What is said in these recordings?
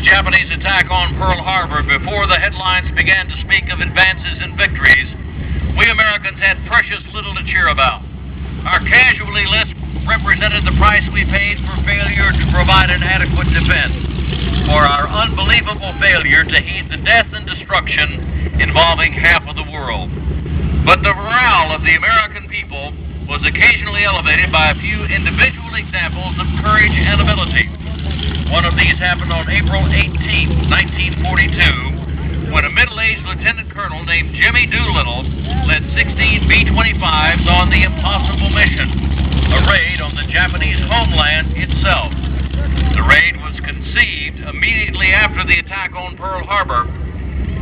Japanese attack on Pearl Harbor, before the headlines began to speak of advances and victories, we Americans had precious little to cheer about. Our casualty list represented the price we paid for failure to provide an adequate defense, for our unbelievable failure to heed the death and destruction involving half of the world. But the morale of the American people was occasionally elevated by a few individual examples of courage and ability. One of these happened on April 18, 1942, when a middle-aged lieutenant colonel named Jimmy Doolittle led 16 B-25s on the impossible mission, a raid on the Japanese homeland itself. The raid was conceived immediately after the attack on Pearl Harbor,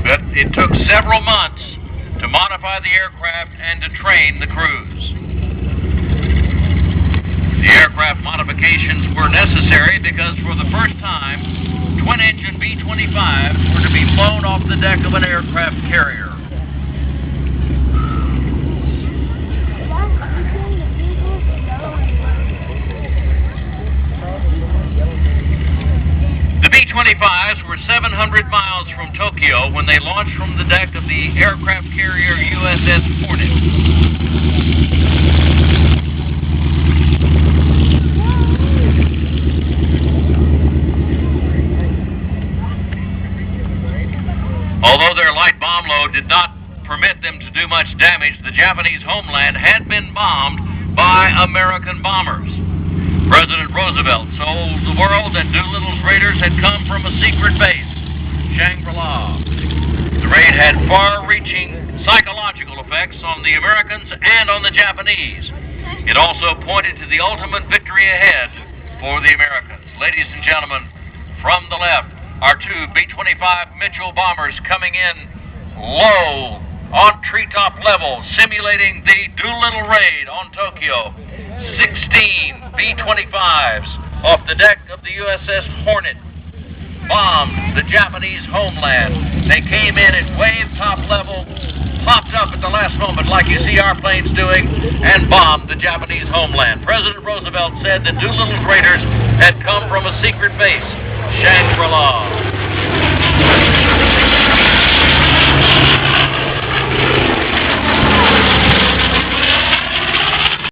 but it took several months to modify the aircraft and to train the crews. The aircraft modifications were necessary because for the first time, twin-engine B-25s were to be flown off the deck of an aircraft carrier. The B-25s were 700 miles from Tokyo when they launched from the deck of the aircraft carrier USS Hornet. Although their light bomb load did not permit them to do much damage, the Japanese homeland had been bombed by American bombers. President Roosevelt told the world that Doolittle's raiders had come from a secret base, Shangri-La. The raid had far-reaching psychological effects on the Americans and on the Japanese. It also pointed to the ultimate victory ahead for the Americans. Ladies and gentlemen, from the left, our two B-25 Mitchell bombers coming in low on treetop level, simulating the Doolittle raid on Tokyo. 16 B-25s off the deck of the USS Hornet bombed the Japanese homeland. They came in at wave top level, popped up at the last moment like you see our planes doing, and bombed the Japanese homeland. President Roosevelt said that Doolittle's raiders had come from a secret base, Shangri-La.